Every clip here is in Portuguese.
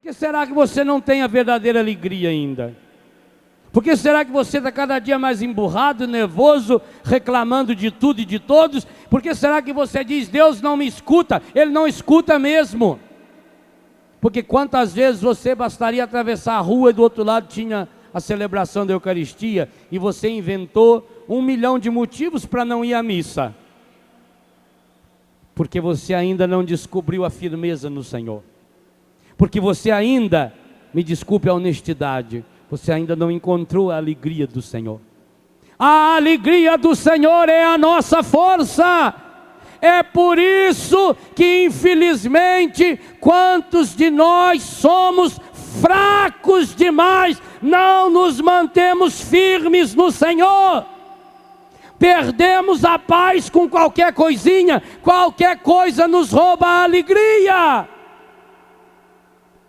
Por que será que você não tem a verdadeira alegria ainda? Por que será que você está cada dia mais emburrado, nervoso, reclamando de tudo e de todos? Por que será que você diz, Deus não me escuta? Ele não escuta mesmo. Porque quantas vezes você bastaria atravessar a rua e do outro lado tinha a celebração da Eucaristia e você inventou 1 milhão de motivos para não ir à missa? Porque você ainda não descobriu a firmeza no Senhor. Porque você ainda, me desculpe a honestidade, você ainda não encontrou a alegria do Senhor. A alegria do Senhor é a nossa força. É por isso que, infelizmente, quantos de nós somos fracos demais, não nos mantemos firmes no Senhor. Perdemos a paz com qualquer coisinha, qualquer coisa nos rouba a alegria.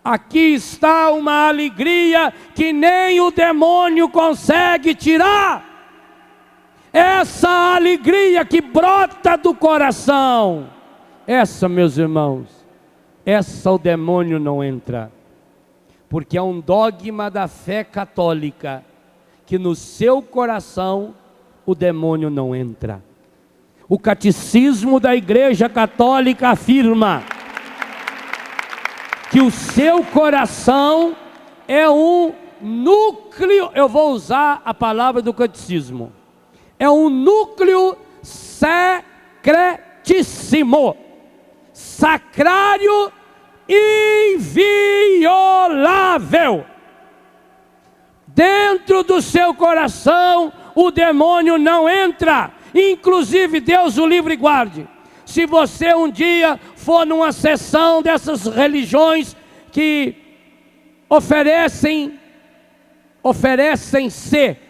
Aqui está uma alegria que nem o demônio consegue tirar. Essa alegria que brota do coração, essa, meus irmãos, essa o demônio não entra. Porque é um dogma da fé católica, que no seu coração o demônio não entra. O catecismo da Igreja Católica afirma que o seu coração é um núcleo, eu vou usar a palavra do catecismo, é um núcleo secretíssimo, sacrário, inviolável. Dentro do seu coração o demônio não entra. Inclusive, Deus o livre e guarde, se você um dia for numa sessão dessas religiões que oferecem-se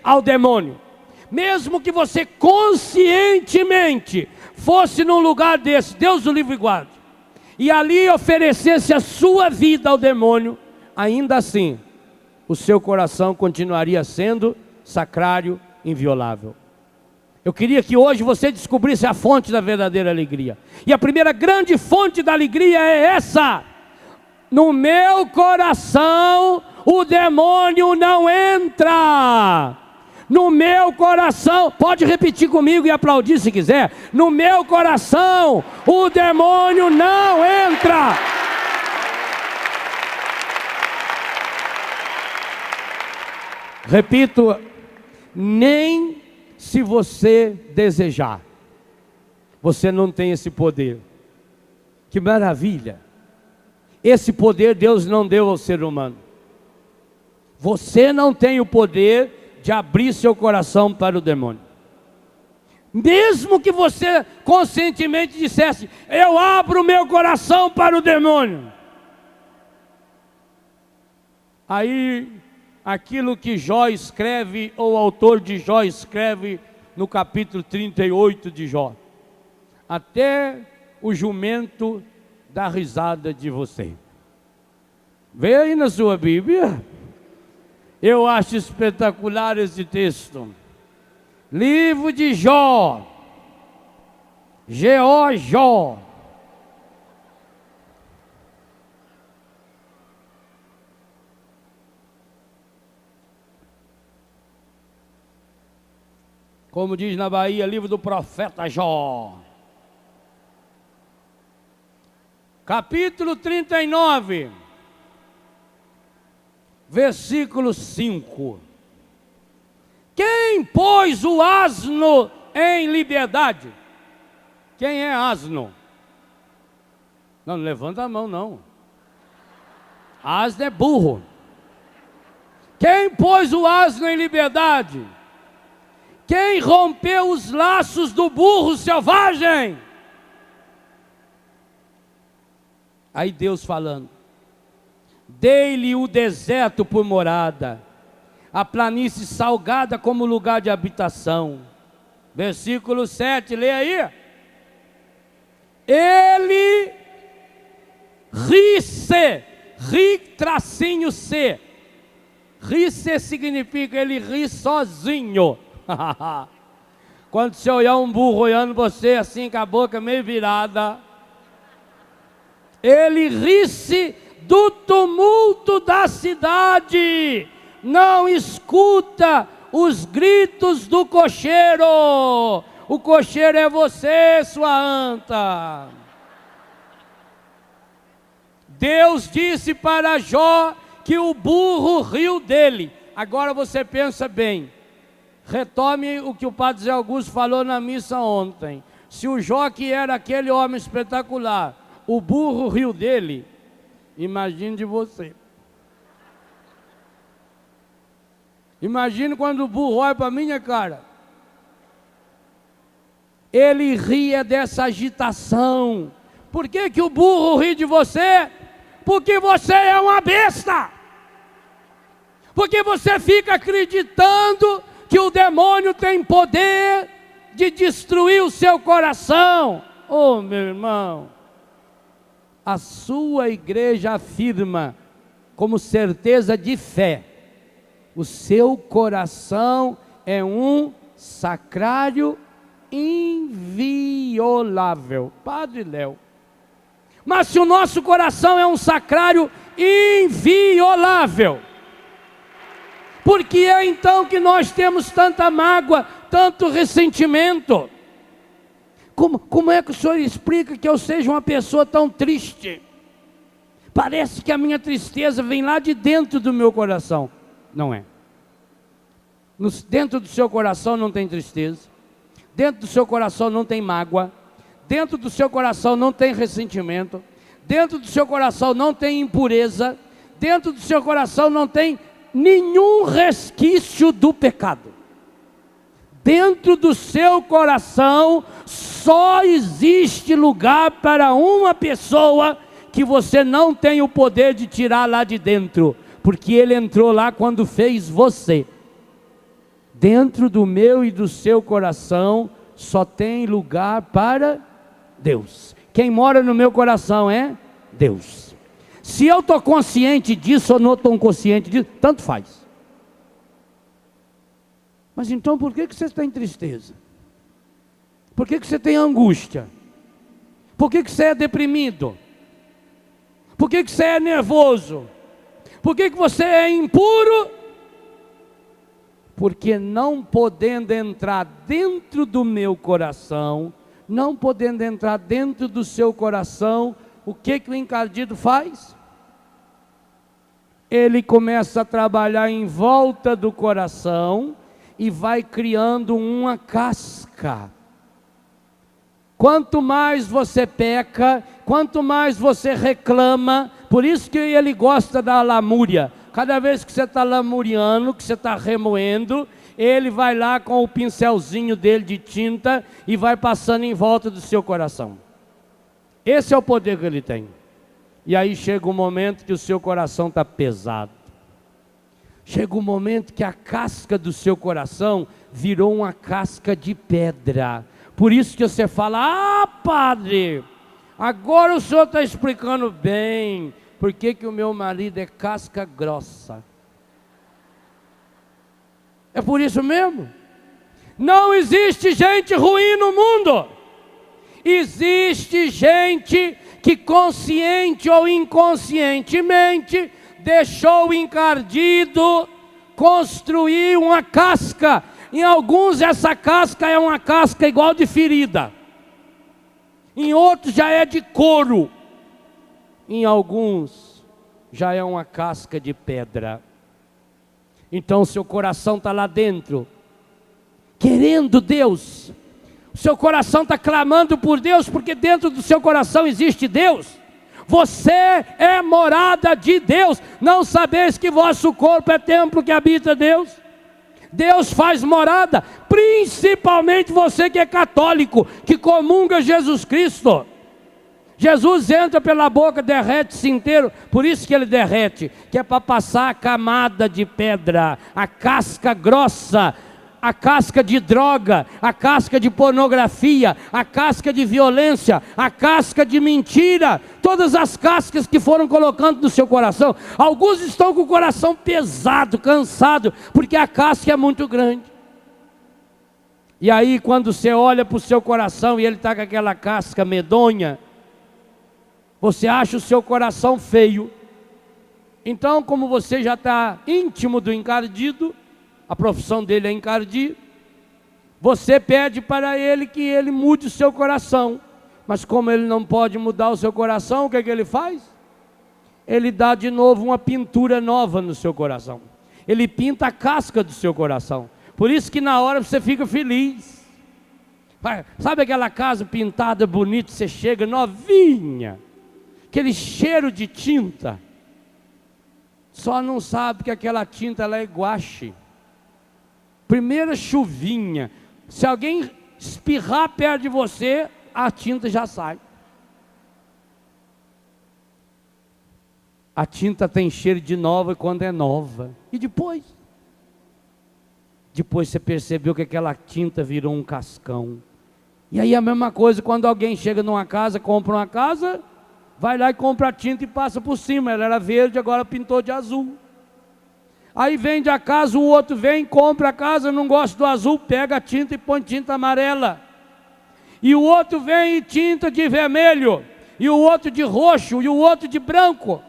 ao demônio, mesmo que você conscientemente fosse num lugar desse, Deus o livre e guarde, e ali oferecesse a sua vida ao demônio, ainda assim, o seu coração continuaria sendo sacrário, inviolável. Eu queria que hoje você descobrisse a fonte da verdadeira alegria. E a primeira grande fonte da alegria é essa: no meu coração o demônio não entra. No meu coração, pode repetir comigo e aplaudir se quiser. No meu coração o demônio não entra. Repito, nem se você desejar. Você não tem esse poder. Que maravilha! Esse poder Deus não deu ao ser humano. Você não tem o poder de abrir seu coração para o demônio. Mesmo que você conscientemente dissesse, eu abro meu coração para o demônio. Aí, aquilo que Jó escreve, ou o autor de Jó escreve no capítulo 38 de Jó: até o jumento dá risada de você. Vê aí na sua Bíblia. Eu acho espetacular esse texto. Livro de Jó. Jó. Como diz na Bahia, livro do profeta Jó. Capítulo 39, versículo 5. Quem pôs o asno em liberdade? Quem é asno? Não levanta a mão não. Asno é burro. Quem pôs o asno em liberdade? Quem rompeu os laços do burro selvagem? Aí Deus falando: dei-lhe o deserto por morada, a planície salgada como lugar de habitação. Versículo 7, lê aí. Ele tracinho C. Ri-se significa ele ri sozinho. Quando você olhar um burro olhando você assim com a boca meio virada, ele ri-se do tumulto da cidade não escuta os gritos do cocheiro. O cocheiro é você, sua anta. Deus disse para Jó que o burro riu dele. Agora você pensa bem. Retome o que o padre Zé Augusto falou na missa ontem. Se o Jó, que era aquele homem espetacular, o burro riu dele, imagine de você. Imagine quando o burro olha para a minha cara. Ele ria dessa agitação. Por que que o burro ri de você? Porque você é uma besta. Porque você fica acreditando que o demônio tem poder de destruir o seu coração. Oh, meu irmão, a sua igreja afirma como certeza de fé: o seu coração é um sacrário inviolável. Padre Léo, mas se o nosso coração é um sacrário inviolável, por que é então que nós temos tanta mágoa, tanto ressentimento? Como é que o senhor explica que eu seja uma pessoa tão triste? Parece que a minha tristeza vem lá de dentro do meu coração. Não é. Dentro do seu coração não tem tristeza. Dentro do seu coração não tem mágoa. Dentro do seu coração não tem ressentimento. Dentro do seu coração não tem impureza. Dentro do seu coração não tem nenhum resquício do pecado. Dentro do seu coração só existe lugar para uma pessoa que você não tem o poder de tirar lá de dentro, porque ele entrou lá quando fez você. Dentro do meu e do seu coração só tem lugar para Deus. Quem mora no meu coração é Deus. Se eu estou consciente disso ou não estou consciente disso, tanto faz. Mas então por que você está em tristeza? Por que você tem angústia? Por que você é deprimido? Por que você é nervoso? Por que você é impuro? Porque não podendo entrar dentro do meu coração, não podendo entrar dentro do seu coração, o que o encardido faz? Ele começa a trabalhar em volta do coração e vai criando uma casca. Quanto mais você peca, quanto mais você reclama, por isso que ele gosta da lamúria. Cada vez que você está lamuriando, que você está remoendo, ele vai lá com o pincelzinho dele de tinta e vai passando em volta do seu coração. Esse é o poder que ele tem. E aí chega um momento que o seu coração está pesado. Chega um momento que a casca do seu coração virou uma casca de pedra. Por isso que você fala: ah, padre, agora o senhor está explicando bem por que o meu marido é casca grossa. É por isso mesmo? Não existe gente ruim no mundo. Existe gente que consciente ou inconscientemente deixou o encardido construir uma casca. Em alguns essa casca é uma casca igual de ferida. Em outros já é de couro. Em alguns já é uma casca de pedra. Então seu coração está lá dentro, querendo Deus. O seu coração está clamando por Deus, porque dentro do seu coração existe Deus. Você é morada de Deus. Não sabeis que vosso corpo é templo que habita Deus? Deus faz morada, principalmente você que é católico, que comunga Jesus Cristo. Jesus entra pela boca, derrete-se inteiro, por isso que ele derrete, que é para passar a camada de pedra, a casca grossa, a casca de droga, a casca de pornografia, a casca de violência, a casca de mentira, todas as cascas que foram colocando no seu coração. Alguns estão com o coração pesado, cansado, porque a casca é muito grande. E aí quando você olha para o seu coração e ele está com aquela casca medonha, você acha o seu coração feio, Então, como você já está íntimo do encardido, a profissão dele é encardir, você pede para ele que ele mude o seu coração. Mas como ele não pode mudar o seu coração, o que é que ele faz? Ele dá de novo uma pintura nova no seu coração. Ele pinta a casca do seu coração. Por isso que na hora você fica feliz. Sabe aquela casa pintada, bonita, você chega novinha, aquele cheiro de tinta. Só não sabe que aquela tinta ela é guache. Primeira chuvinha, se alguém espirrar perto de você, a tinta já sai. A tinta tem cheiro de nova quando é nova. E depois? Depois você percebeu que aquela tinta virou um cascão. E aí a mesma coisa, quando alguém chega numa casa, compra uma casa, vai lá e compra a tinta e passa por cima. Ela era verde, agora pintou de azul. Aí vende a casa, o outro vem, compra a casa, não gosta do azul, pega a tinta e põe tinta amarela. E o outro vem e tinta de vermelho, e o outro de roxo, e o outro de branco.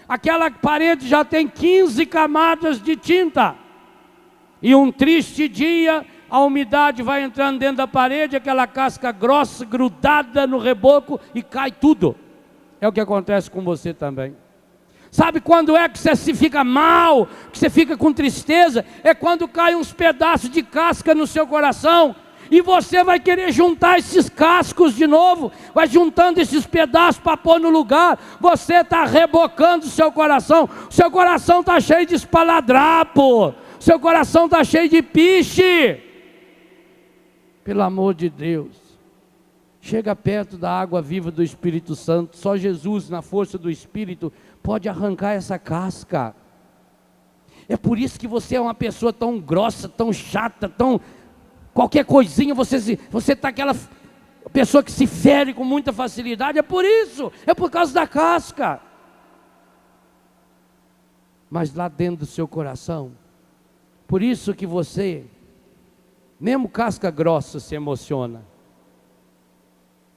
Aquela parede já tem 15 camadas de tinta. E um triste dia, a umidade vai entrando dentro da parede, aquela casca grossa, grudada no reboco, e cai tudo. É o que acontece com você também. Sabe quando é que você se fica mal, que você fica com tristeza? É quando cai uns pedaços de casca no seu coração, e você vai querer juntar esses cascos de novo, vai juntando esses pedaços para pôr no lugar. Você está rebocando o seu coração está cheio de espaladrapo, seu coração está cheio de piche. Pelo amor de Deus, chega perto da água viva do Espírito Santo. Só Jesus, na força do Espírito, pode arrancar essa casca. É por isso que você é uma pessoa tão grossa, tão chata, tão... Qualquer coisinha você está aquela pessoa que se fere com muita facilidade. É por isso, é por causa da casca. Mas lá dentro do seu coração, por isso que você, mesmo casca grossa, se emociona.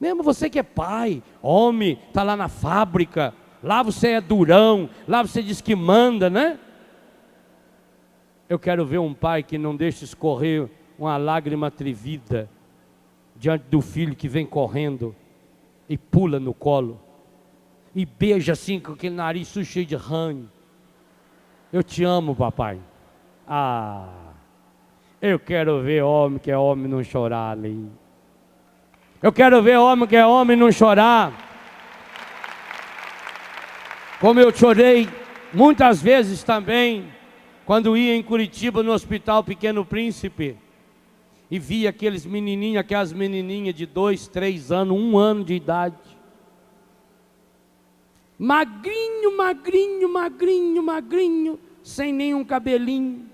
Mesmo você que é pai, homem, está lá na fábrica, lá você é durão, lá você diz que manda, né? Eu quero ver um pai que não deixa escorrer uma lágrima atrevida diante do filho que vem correndo e pula no colo e beija assim com aquele nariz sujo, cheio de ranho. Eu te amo, papai. Eu quero ver homem que é homem não chorar ali. Eu quero ver homem que é homem não chorar. Como eu chorei muitas vezes também, quando ia em Curitiba no Hospital Pequeno Príncipe, e via aqueles menininhos, aquelas menininhas de 2, 3 anos, 1 ano de idade. Magrinho, magrinho, magrinho, magrinho, sem nenhum cabelinho,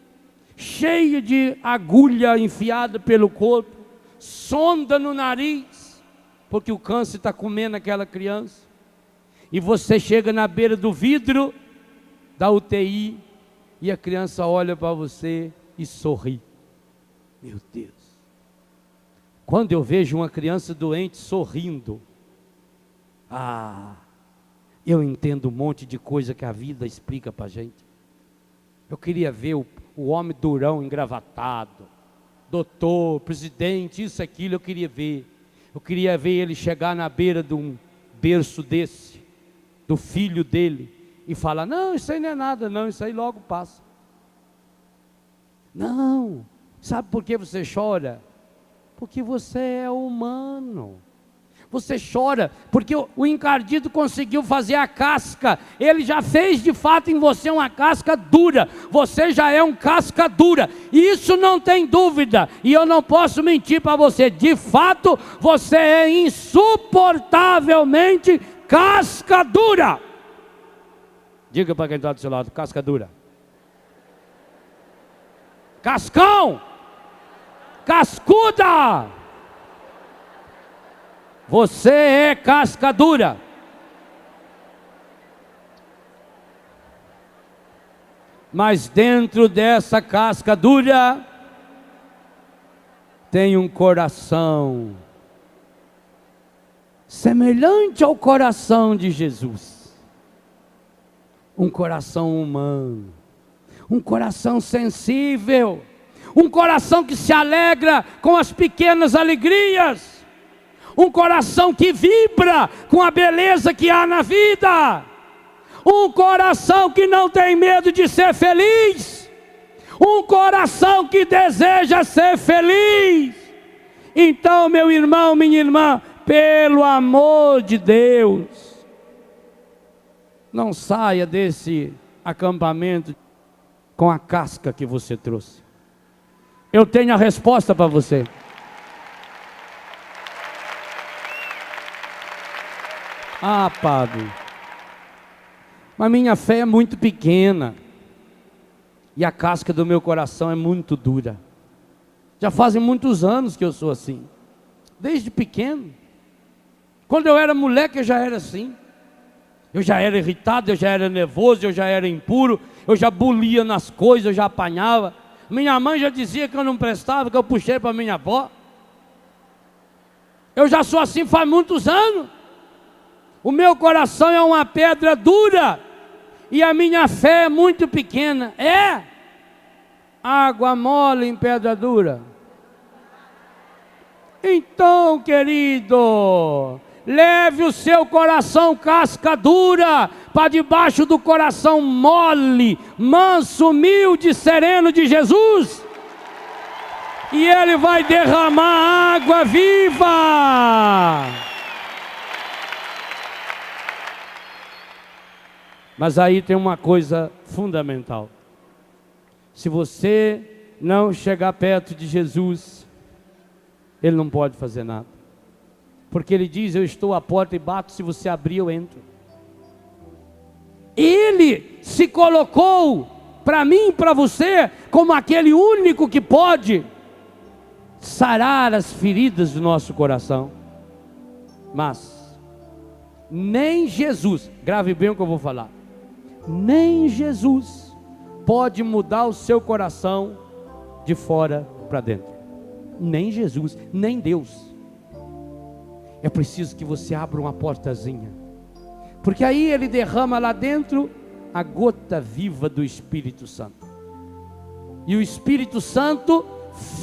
cheio de agulha enfiada pelo corpo, sonda no nariz, porque o câncer está comendo aquela criança. E você chega na beira do vidro da UTI, e a criança olha para você e sorri. Meu Deus. Quando eu vejo uma criança doente sorrindo, eu entendo um monte de coisa que a vida explica para a gente. Eu queria ver o homem durão, engravatado, doutor, presidente, isso, aquilo, eu queria ver. Eu queria ver ele chegar na beira de um berço desse, do filho dele, e falar: não, isso aí não é nada não, isso aí logo passa. Não, sabe por que você chora? Porque você é humano. Você chora porque o encardido conseguiu fazer a casca. Ele já fez de fato em você uma casca dura. Você já é um casca dura. Isso não tem dúvida. E eu não posso mentir para você. De fato, você é insuportavelmente casca dura. Diga para quem está do seu lado: casca dura. Cascão. Cascuda. Você é casca dura. Mas dentro dessa casca dura tem um coração semelhante ao coração de Jesus. um coração humano, um coração sensível, um coração que se alegra com as pequenas alegrias, um coração que vibra com a beleza que há na vida, um coração que não tem medo de ser feliz, um coração que deseja ser feliz. Então, meu irmão, minha irmã, pelo amor de Deus, não saia desse acampamento com a casca que você trouxe. Eu tenho a resposta para você. Ah, padre, mas minha fé é muito pequena e a casca do meu coração é muito dura. Já fazem muitos anos que eu sou assim, desde pequeno. Quando eu era moleque eu já era assim. Eu já era irritado, eu já era nervoso, eu já era impuro, eu já bulia nas coisas, eu já apanhava. Minha mãe já dizia que eu não prestava, que eu puxei para minha avó. Eu já sou assim faz muitos anos. O meu coração é uma pedra dura e a minha fé é muito pequena. É água mole em pedra dura. Então, querido, leve o seu coração casca dura para debaixo do coração mole, manso, humilde, sereno de Jesus, e Ele vai derramar água viva. Mas aí tem uma coisa fundamental: se você não chegar perto de Jesus, Ele não pode fazer nada. Porque Ele diz: eu estou à porta e bato, se você abrir eu entro. Ele se colocou para mim e para você como aquele único que pode sarar as feridas do nosso coração. Mas nem Jesus, grave bem o que eu vou falar, nem Jesus pode mudar o seu coração de fora para dentro. Nem Jesus, nem Deus. É preciso que você abra uma portazinha, porque aí Ele derrama lá dentro a gota viva do Espírito Santo, e o Espírito Santo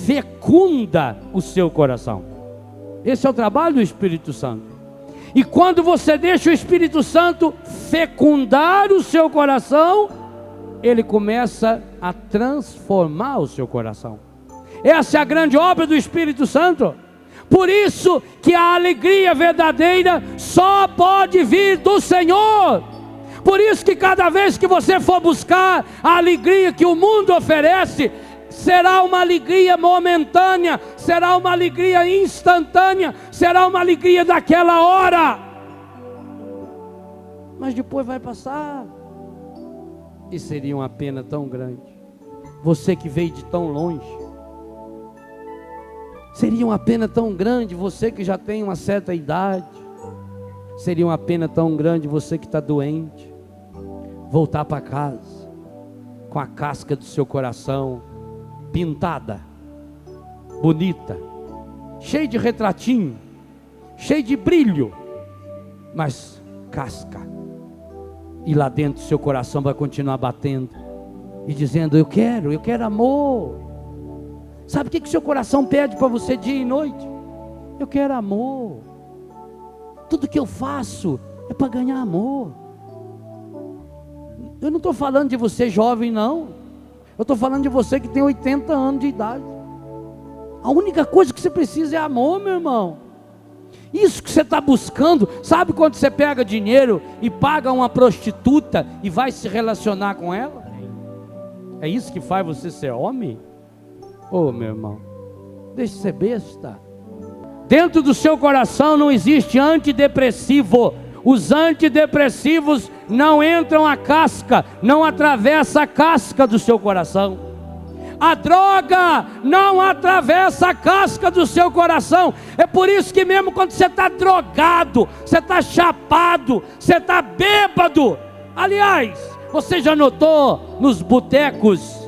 fecunda o seu coração. Esse é o trabalho do Espírito Santo. E quando você deixa o Espírito Santo fecundar o seu coração, Ele começa a transformar o seu coração. Essa é a grande obra do Espírito Santo. Por isso que a alegria verdadeira só pode vir do Senhor. Por isso que cada vez que você for buscar a alegria que o mundo oferece, será uma alegria momentânea, será uma alegria instantânea, será uma alegria daquela hora. Mas depois vai passar. E seria uma pena tão grande. Você que veio de tão longe. Seria uma pena tão grande você que já tem uma certa idade. Seria uma pena tão grande você que está doente, voltar para casa com a casca do seu coração pintada, bonita, cheia de retratinho, cheia de brilho, mas casca. E lá dentro seu coração vai continuar batendo e dizendo: eu quero amor. Sabe o que seu coração pede para você dia e noite? Eu quero amor. Tudo que eu faço é para ganhar amor. Eu não estou falando de você jovem, não. Eu estou falando de você que tem 80 anos de idade. A única coisa que você precisa é amor, meu irmão. Isso que você está buscando. Sabe quando você pega dinheiro e paga uma prostituta e vai se relacionar com ela? É isso que faz você ser homem? Oh, meu irmão, deixe de ser besta. Dentro do seu coração não existe antidepressivo. Os antidepressivos não entram a casca, não atravessa a casca do seu coração. A droga não atravessa a casca do seu coração. É por isso que mesmo quando você está drogado, você está chapado, você está bêbado. Aliás, você já notou nos botecos,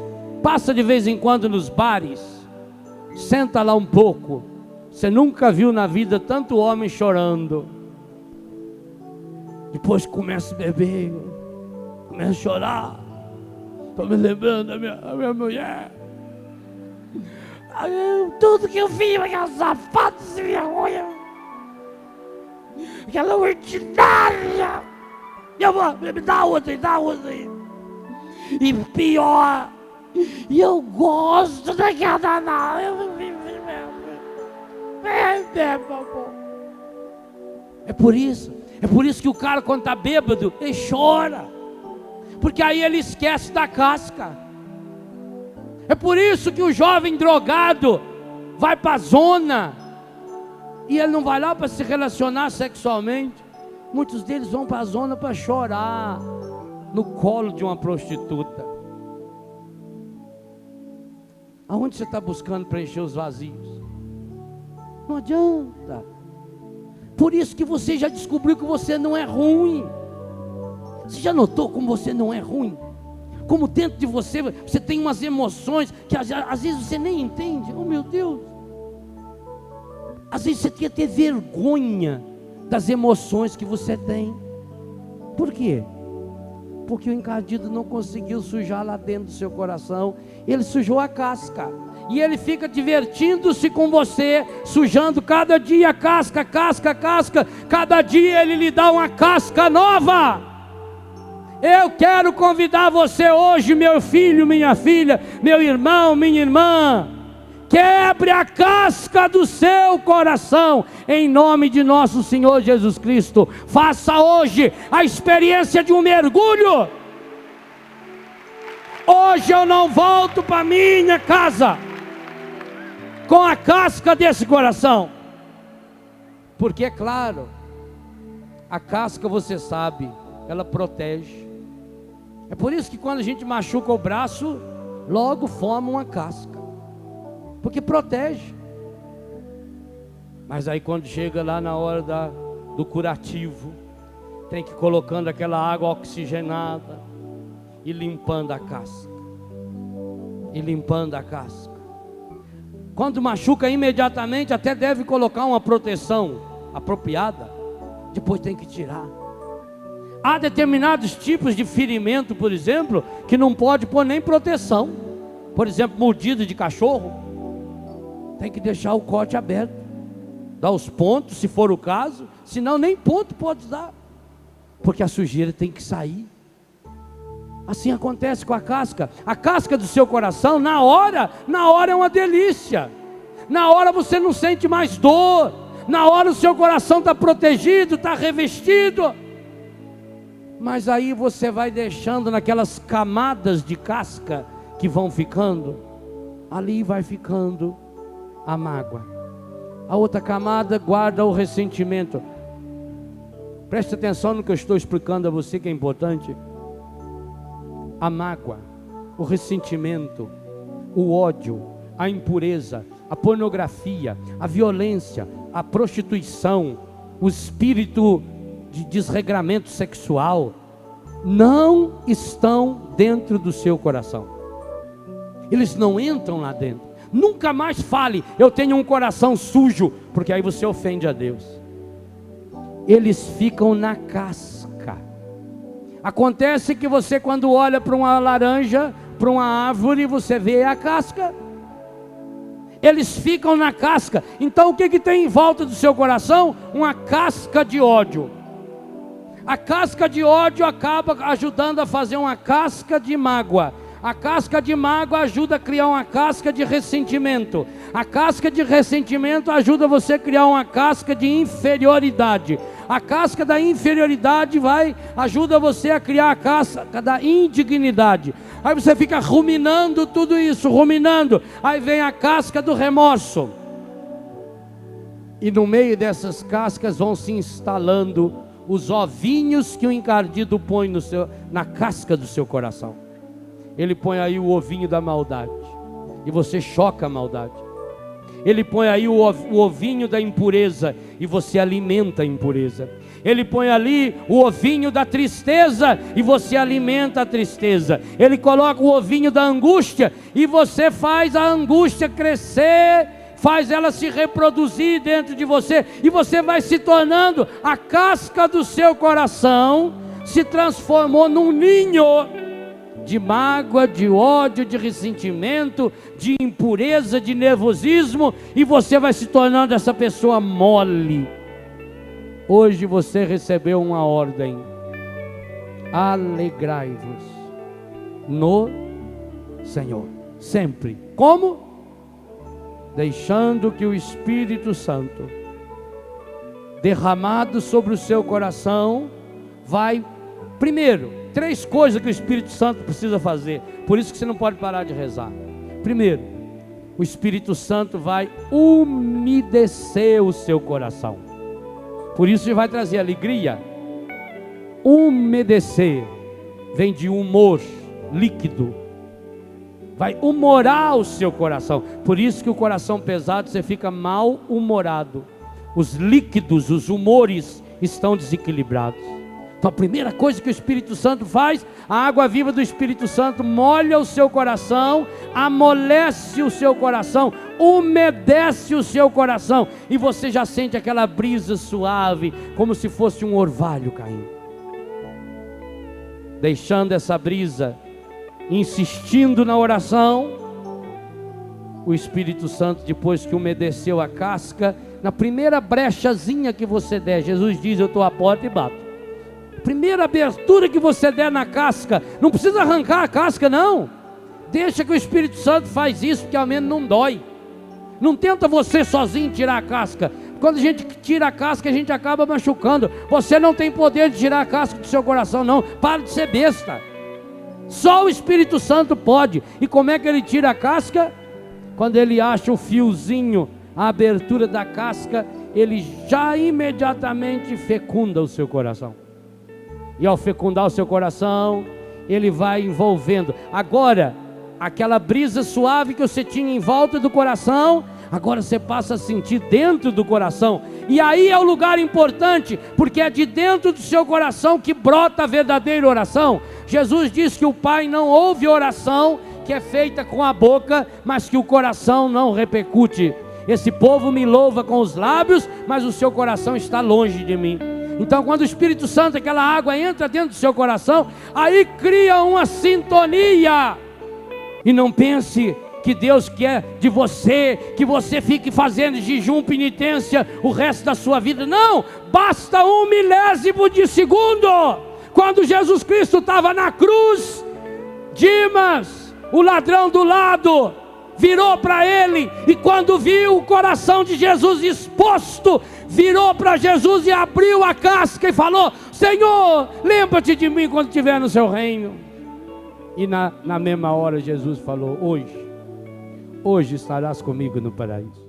passa de vez em quando nos bares, senta lá um pouco, você nunca viu na vida tanto homem chorando. Depois começa a beber, Começo a chorar. Estou me lembrando da minha mulher. Tudo que eu fiz, aquelas sapatos sem vergonha. Aquela ordinária. Me dá outra aí. E pior, eu gosto daquela danada. É por isso que o cara, quando está bêbado, ele chora. Porque aí ele esquece da casca. É por isso que o jovem drogado vai para a zona e ele não vai lá para se relacionar sexualmente. Muitos deles vão para a zona para chorar no colo de uma prostituta. Aonde você está buscando preencher os vazios? Não adianta. Por isso que você já descobriu que você não é ruim. Você já notou como você não é ruim? Como dentro de você tem umas emoções que às vezes você nem entende. Oh, meu Deus! Às vezes você quer ter vergonha das emoções que você tem. Por quê? Porque o encardido não conseguiu sujar lá dentro do seu coração. Ele sujou a casca. E ele fica divertindo-se com você, sujando cada dia casca. Cada dia ele lhe dá uma casca nova. Eu quero convidar você hoje, meu filho, minha filha, meu irmão, minha irmã. Quebre a casca do seu coração, em nome de nosso Senhor Jesus Cristo. Faça hoje a experiência de um mergulho. Hoje eu não volto para minha casa com a casca desse coração. Porque é claro, a casca, você sabe, ela protege. É por isso que quando a gente machuca o braço, logo forma uma casca. Porque protege. Mas aí quando chega lá na hora do curativo, tem que ir colocando aquela água oxigenada e limpando a casca. Quando machuca imediatamente, até deve colocar uma proteção apropriada. Depois tem que tirar. Há determinados tipos de ferimento, por exemplo, que não pode pôr nem proteção. Por exemplo, mordida de cachorro. Tem que deixar o corte aberto, dar os pontos, se for o caso. Senão nem ponto pode dar, porque a sujeira tem que sair. Assim acontece com a casca. A casca do seu coração, na hora é uma delícia. Na hora você não sente mais dor. Na hora o seu coração está protegido, está revestido. Mas aí você vai deixando naquelas camadas de casca que vão ficando. Ali vai ficando a mágoa. A outra camada guarda o ressentimento. Preste atenção no que eu estou explicando a você, que é importante. A mágoa, o ressentimento, o ódio, a impureza, a pornografia, a violência, a prostituição, o espírito de desregramento sexual não estão dentro do seu coração. Eles não entram lá dentro. Nunca mais fale, eu tenho um coração sujo, porque aí você ofende a Deus. Eles ficam na casca. Acontece que você, quando olha para uma laranja, para uma árvore, você vê a casca. Eles ficam na casca. Então o que tem em volta do seu coração? Uma casca de ódio. A casca de ódio acaba ajudando a fazer uma casca de mágoa. A casca de mágoa ajuda a criar uma casca de ressentimento. A casca de ressentimento ajuda você a criar uma casca de inferioridade. A casca da inferioridade ajuda você a criar a casca da indignidade. Aí você fica ruminando tudo isso, ruminando. Aí vem a casca do remorso. E no meio dessas cascas vão se instalando os ovinhos que o encardido põe na casca do seu coração. Ele põe aí o ovinho da maldade, e você choca a maldade. Ele põe aí o ovinho da impureza, e você alimenta a impureza. Ele põe ali o ovinho da tristeza, e você alimenta a tristeza. Ele coloca o ovinho da angústia, e você faz a angústia crescer, faz ela se reproduzir dentro de você, e você vai se tornando a casca do seu coração, se transformou num ninho de mágoa, de ódio, de ressentimento, de impureza, de nervosismo, e você vai se tornando essa pessoa mole. Hoje você recebeu uma ordem: alegrai-vos no Senhor, sempre. Como? Deixando que o Espírito Santo, derramado sobre o seu coração, vai, primeiro, 3 coisas que o Espírito Santo precisa fazer. Por isso que você não pode parar de rezar. Primeiro, o Espírito Santo vai umedecer o seu coração. Por isso ele vai trazer alegria. Umedecer vem de humor, líquido. Vai humorar o seu coração. Por isso que o coração pesado, você fica mal-humorado. Os líquidos, os humores estão desequilibrados. Então a primeira coisa que o Espírito Santo faz, a água viva do Espírito Santo molha o seu coração, amolece o seu coração, umedece o seu coração, e você já sente aquela brisa suave, como se fosse um orvalho caindo. Deixando essa brisa, insistindo na oração, o Espírito Santo, depois que umedeceu a casca, na primeira brechazinha que você der, Jesus diz: eu estou à porta e bato. Primeira abertura que você der na casca, não precisa arrancar a casca não, deixa que o Espírito Santo faz isso, porque ao menos não dói. Não tenta você sozinho tirar a casca. Quando a gente tira a casca, a gente acaba machucando. Você não tem poder de tirar a casca do seu coração não, para de ser besta. Só o Espírito Santo pode. E como é que ele tira a casca? Quando ele acha o fiozinho, a abertura da casca, ele já imediatamente fecunda o seu coração. E ao fecundar o seu coração, ele vai envolvendo. Agora, aquela brisa suave que você tinha em volta do coração, agora você passa a sentir dentro do coração. E aí é o lugar importante, porque é de dentro do seu coração que brota a verdadeira oração. Jesus diz que o Pai não ouve oração que é feita com a boca, mas que o coração não repercute. Esse povo me louva com os lábios, mas o seu coração está longe de mim. Então quando o Espírito Santo, aquela água entra dentro do seu coração, aí cria uma sintonia. E não pense que Deus quer de você, que você fique fazendo jejum, penitência o resto da sua vida. Não, basta 1 milésimo de segundo. Quando Jesus Cristo estava na cruz, Dimas, o ladrão do lado, virou para ele, e quando viu o coração de Jesus exposto, virou para Jesus e abriu a casca e falou: Senhor, lembra-te de mim quando estiver no seu reino. E na mesma hora Jesus falou: hoje estarás comigo no paraíso.